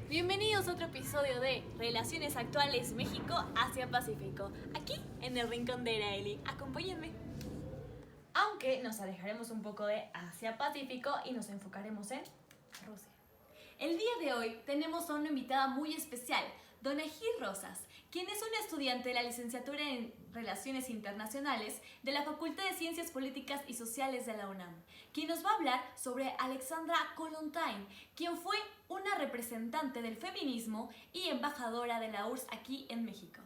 Bienvenidos a otro episodio de Relaciones Actuales México-Asia-Pacífico, aquí en el Rincón de Iraeli. Acompáñenme. Aunque nos alejaremos un poco de Asia-Pacífico y nos enfocaremos en Rusia. El día de hoy tenemos a una invitada muy especial, Dona Gil Rosas, quien es una estudiante de la licenciatura en Relaciones Internacionales de la Facultad de Ciencias Políticas y Sociales de la UNAM, quien nos va a hablar sobre Alexandra Kollontai, quien fue una representante del feminismo y embajadora de la URSS aquí en México.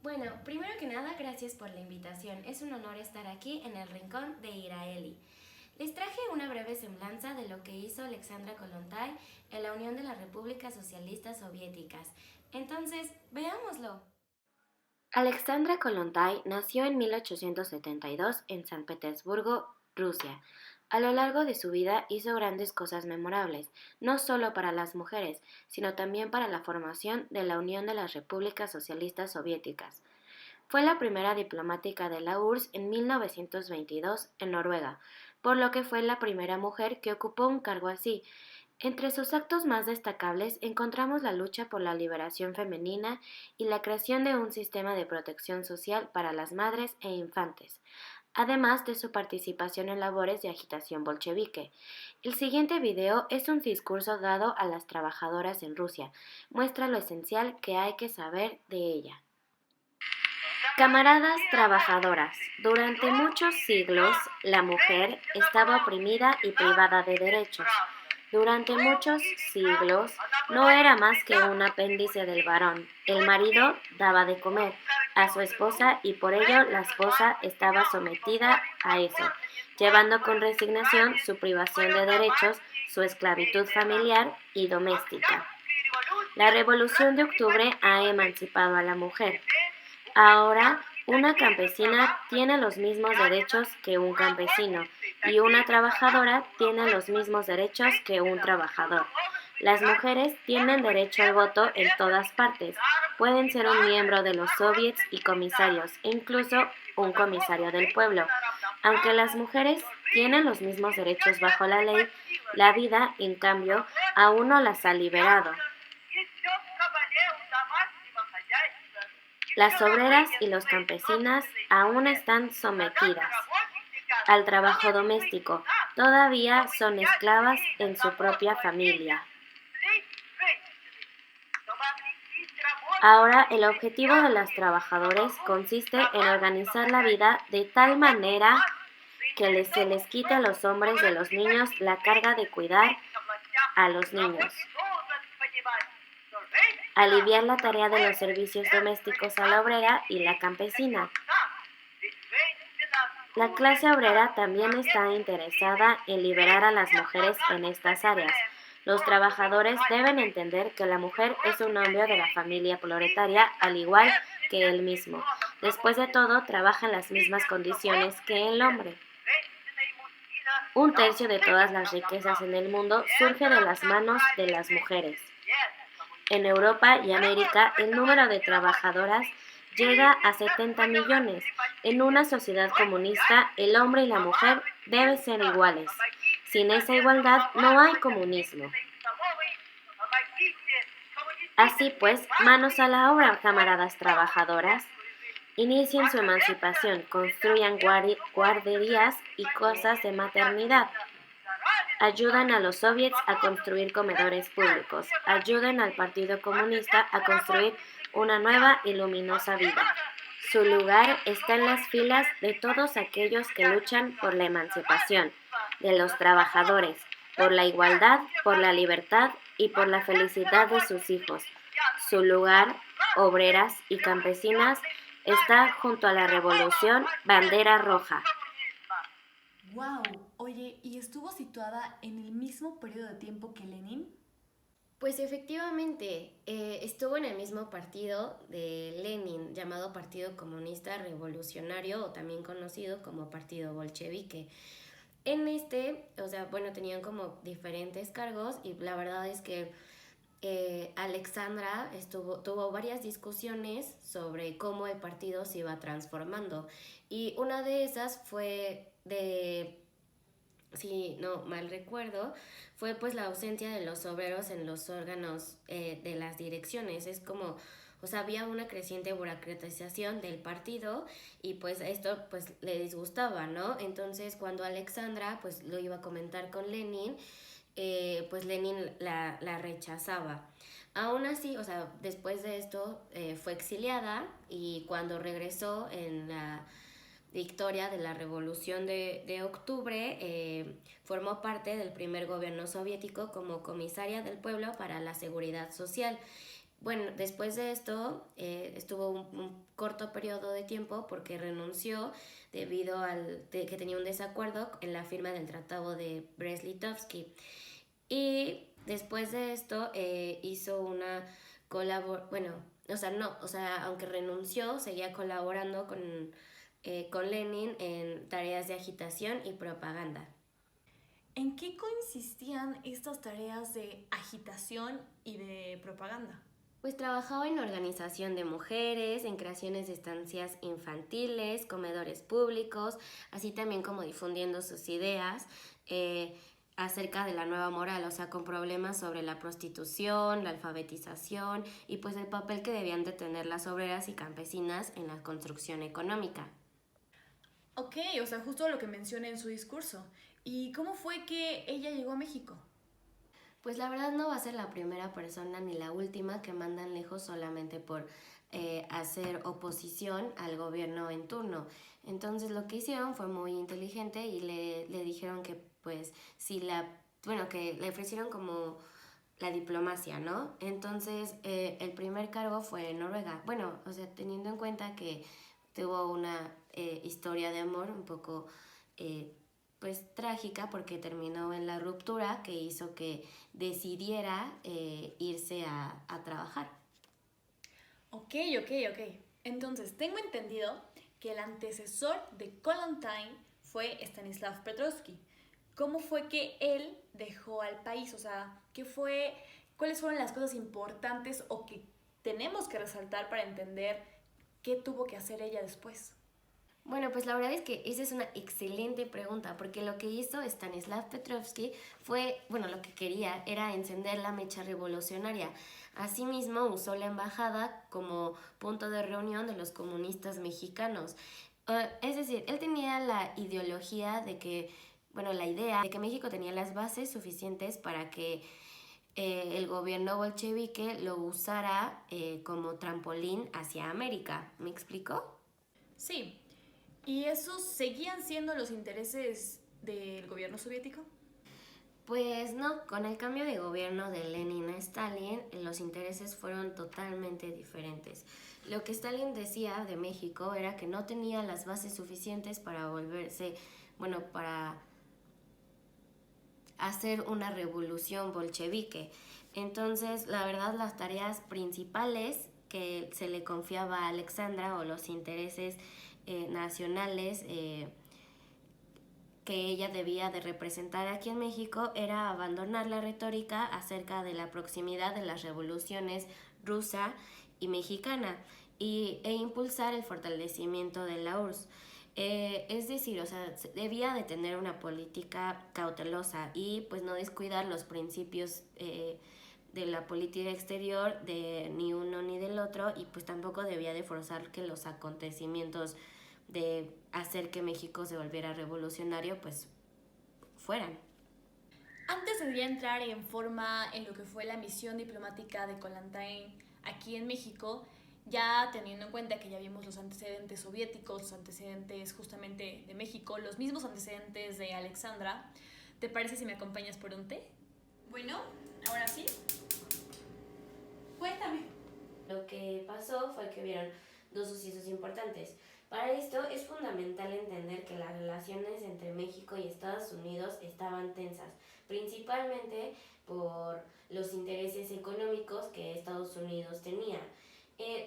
Bueno, primero que nada, gracias por la invitación. Es un honor estar aquí en el Rincón de Iraeli. Les traje una breve semblanza de lo que hizo Alexandra Kollontai en la Unión de las Repúblicas Socialistas Soviéticas. Entonces, veámoslo. Alexandra Kollontai nació en 1872 en San Petersburgo, Rusia. A lo largo de su vida hizo grandes cosas memorables, no solo para las mujeres, sino también para la formación de la Unión de las Repúblicas Socialistas Soviéticas. Fue la primera diplomática de la URSS en 1922 en Noruega, por lo que fue la primera mujer que ocupó un cargo así. Entre sus actos más destacables encontramos la lucha por la liberación femenina y la creación de un sistema de protección social para las madres e infantes, además de su participación en labores de agitación bolchevique. El siguiente video es un discurso dado a las trabajadoras en Rusia. Muestra lo esencial que hay que saber de ella. Camaradas trabajadoras, durante muchos siglos la mujer estaba oprimida y privada de derechos. Durante muchos siglos no era más que un apéndice del varón. El marido daba de comer a su esposa y por ello la esposa estaba sometida a eso, llevando con resignación su privación de derechos, su esclavitud familiar y doméstica. La Revolución de Octubre ha emancipado a la mujer. Ahora, una campesina tiene los mismos derechos que un campesino y una trabajadora tiene los mismos derechos que un trabajador. Las mujeres tienen derecho al voto en todas partes. Pueden ser un miembro de los soviets y comisarios, e incluso un comisario del pueblo. Aunque las mujeres tienen los mismos derechos bajo la ley, la vida, en cambio, aún no las ha liberado. Las obreras y los campesinas aún están sometidas al trabajo doméstico, todavía son esclavas en su propia familia. Ahora el objetivo de los trabajadores consiste en organizar la vida de tal manera que se les quite a los hombres de los niños la carga de cuidar a los niños. Aliviar la tarea de los servicios domésticos a la obrera y la campesina. La clase obrera también está interesada en liberar a las mujeres en estas áreas. Los trabajadores deben entender que la mujer es un miembro de la familia proletaria al igual que él mismo. Después de todo, trabaja en las mismas condiciones que el hombre. Un tercio de todas las riquezas en el mundo surge de las manos de las mujeres. En Europa y América, el número de trabajadoras llega a 70 millones. En una sociedad comunista, el hombre y la mujer deben ser iguales. Sin esa igualdad no hay comunismo. Así pues, manos a la obra, camaradas trabajadoras. Inicien su emancipación, construyan guarderías y cosas de maternidad. Ayudan a los soviets a construir comedores públicos. Ayuden al Partido Comunista a construir una nueva y luminosa vida. Su lugar está en las filas de todos aquellos que luchan por la emancipación de los trabajadores, por la igualdad, por la libertad y por la felicidad de sus hijos. Su lugar, obreras y campesinas, está junto a la revolución bandera roja. ¡Wow! Oye, ¿y estuvo situada en el mismo periodo de tiempo que Lenin? Pues efectivamente, estuvo en el mismo partido de Lenin, llamado Partido Comunista Revolucionario o también conocido como Partido Bolchevique. En tenían como diferentes cargos y la verdad es que Alexandra tuvo varias discusiones sobre cómo el partido se iba transformando y una de esas fue si no mal recuerdo, fue pues la ausencia de los obreros en los órganos de las direcciones. Es como, o sea, había una creciente burocratización del partido y pues esto pues le disgustaba, ¿no? Entonces cuando Alexandra pues lo iba a comentar con Lenin, pues Lenin la rechazaba. Aún así, o sea, después de esto fue exiliada y cuando regresó en la victoria de la Revolución de Octubre, formó parte del primer gobierno soviético como comisaria del pueblo para la seguridad social. Bueno, después de esto estuvo un corto periodo de tiempo porque renunció debido al que tenía un desacuerdo en la firma del Tratado de Brest-Litovsk. Y después de esto hizo una bueno, o sea, no, o sea, aunque renunció, seguía colaborando con Lenin en tareas de agitación y propaganda. ¿En qué consistían estas tareas de agitación y de propaganda? Pues trabajaba en organización de mujeres, en creaciones de estancias infantiles, comedores públicos, así también como difundiendo sus ideas acerca de la nueva moral, o sea, con problemas sobre la prostitución, la alfabetización y pues el papel que debían de tener las obreras y campesinas en la construcción económica. Ok, o sea, justo lo que menciona en su discurso. ¿Y cómo fue que ella llegó a México? Pues la verdad no va a ser la primera persona ni la última que mandan lejos solamente por hacer oposición al gobierno en turno. Entonces lo que hicieron fue muy inteligente y le dijeron que pues si bueno, que le ofrecieron como la diplomacia, ¿no? Entonces el primer cargo fue en Noruega. Bueno, o sea, teniendo en cuenta que tuvo una historia de amor un poco pues trágica porque terminó en la ruptura que hizo que decidiera irse a trabajar. Ok, ok, ok. Entonces, tengo entendido que el antecesor de Kollontai fue Stanislav Petrovsky. ¿Cómo fue que él dejó al país? O sea, cuáles fueron las cosas importantes o que tenemos que resaltar para entender qué tuvo que hacer ella después? Bueno, pues la verdad es que esa es una excelente pregunta, porque lo que hizo Stanislav Petrovsky fue, bueno, lo que quería era encender la mecha revolucionaria. Asimismo, usó la embajada como punto de reunión de los comunistas mexicanos. Es decir, él tenía la ideología de que, bueno, la idea de que México tenía las bases suficientes para que el gobierno bolchevique lo usara como trampolín hacia América. ¿Me explico? Sí. ¿Y esos seguían siendo los intereses del gobierno soviético? Pues no, con el cambio de gobierno de Lenin a Stalin, los intereses fueron totalmente diferentes. Lo que Stalin decía de México era que no tenía las bases suficientes para volverse, bueno, para hacer una revolución bolchevique. Entonces, la verdad, las tareas principales que se le confiaba a Alexandra o los intereses nacionales que ella debía de representar aquí en México era abandonar la retórica acerca de la proximidad de las revoluciones rusa y mexicana e impulsar el fortalecimiento de la URSS. Es decir, o sea, debía de tener una política cautelosa y pues no descuidar los principios de la política exterior de ni uno ni del otro y pues tampoco debía de forzar que los acontecimientos de hacer que México se volviera revolucionario pues fueran. Antes de ya entrar en forma en lo que fue la misión diplomática de Kollontai aquí en México, ya teniendo en cuenta que ya vimos los antecedentes soviéticos, los antecedentes justamente de México, los mismos antecedentes de Alexandra, ¿te parece si me acompañas por un té? Bueno, ahora sí. Cuéntame. Lo que pasó fue que hubieron dos sucesos importantes. Para esto es fundamental entender que las relaciones entre México y Estados Unidos estaban tensas, principalmente por los intereses económicos que Estados Unidos tenía.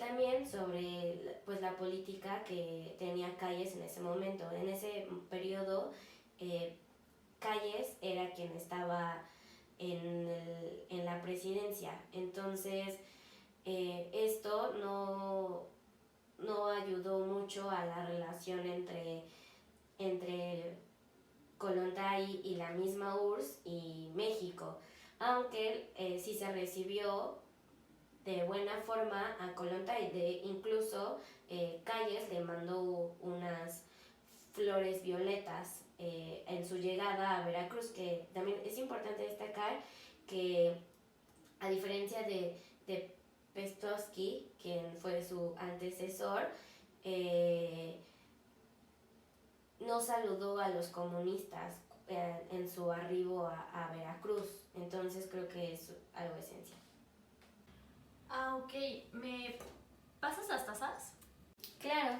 También sobre pues, la política que tenía Calles en ese momento. En ese periodo, Calles era quien estaba en la presidencia. Entonces, esto no ayudó mucho a la relación entre Kollontai y la misma URSS y México, aunque sí se recibió de buena forma a Kollontai. Incluso Calles le mandó unas flores violetas en su llegada a Veracruz, que también es importante destacar que a diferencia de Pestowski, quien fue su antecesor, no saludó a los comunistas en su arribo a Veracruz. Entonces creo que es algo esencial. Ah, ok. ¿Me pasas las tazas? Claro.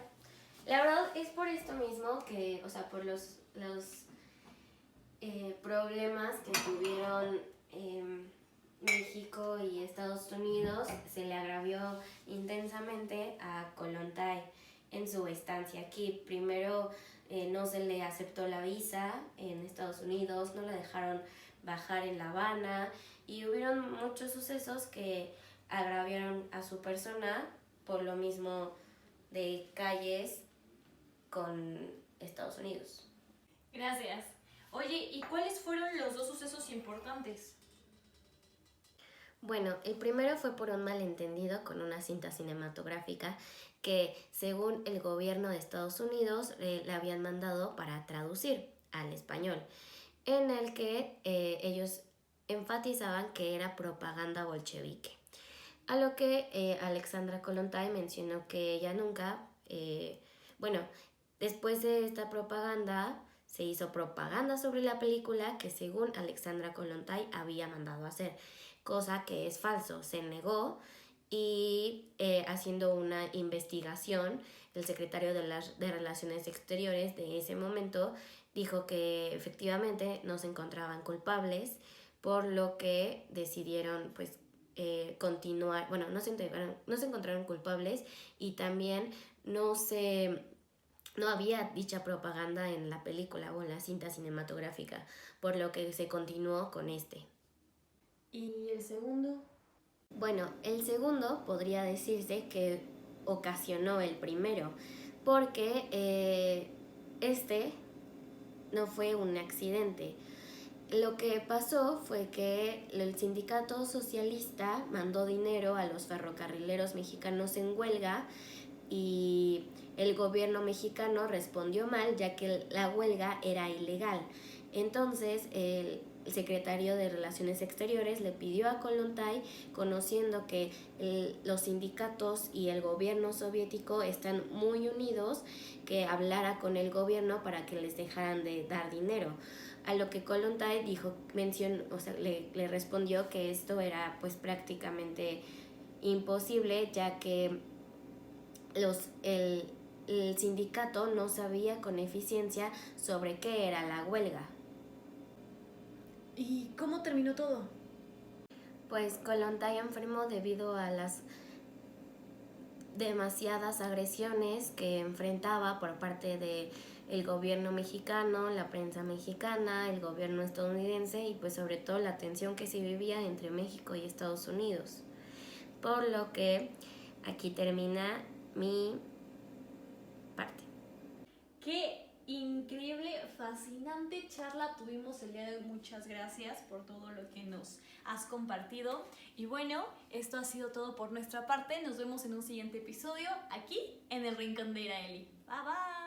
La verdad es por esto mismo que, o sea, por los problemas que tuvieron México y Estados Unidos, se le agravió intensamente a Kollontai en su estancia aquí. Primero no se le aceptó la visa en Estados Unidos, no la dejaron bajar en La Habana y hubieron muchos sucesos que agraviaron a su persona, por lo mismo de Calles con Estados Unidos. Gracias. Oye, ¿y cuáles fueron los dos sucesos importantes? Bueno, el primero fue por un malentendido con una cinta cinematográfica que, según el gobierno de Estados Unidos, le habían mandado para traducir al español, en el que ellos enfatizaban que era propaganda bolchevique. A lo que Alexandra Kollontai mencionó que ella nunca, después de esta propaganda, se hizo propaganda sobre la película que según Alexandra Kollontai había mandado hacer, cosa que es falso. Se negó y haciendo una investigación, el secretario de Relaciones Exteriores de ese momento dijo que efectivamente no se encontraban culpables, por lo que decidieron continuar. Bueno, no se encontraron culpables y también no había dicha propaganda en la película o en la cinta cinematográfica, por lo que se continuó con este. ¿Y el segundo? Bueno, el segundo podría decirse que ocasionó el primero, porque este no fue un accidente. Lo que pasó fue que el sindicato socialista mandó dinero a los ferrocarrileros mexicanos en huelga y el gobierno mexicano respondió mal, ya que la huelga era ilegal. Entonces el secretario de Relaciones Exteriores le pidió a Kollontai, conociendo que los sindicatos y el gobierno soviético están muy unidos, que hablara con el gobierno para que les dejaran de dar dinero. A lo que Kollontai le respondió que esto era pues prácticamente imposible, ya que el sindicato no sabía con eficiencia sobre qué era la huelga. ¿Y cómo terminó todo? Pues Kollontai enfermó debido a las demasiadas agresiones que enfrentaba por parte del gobierno mexicano, la prensa mexicana, el gobierno estadounidense y pues sobre todo la tensión que se vivía entre México y Estados Unidos. Por lo que aquí termina mi parte. Qué increíble, fascinante charla tuvimos el día de hoy. Muchas gracias por todo lo que nos has compartido. Y bueno, esto ha sido todo por nuestra parte. Nos vemos en un siguiente episodio aquí en el Rincón de Iraeli. Bye bye.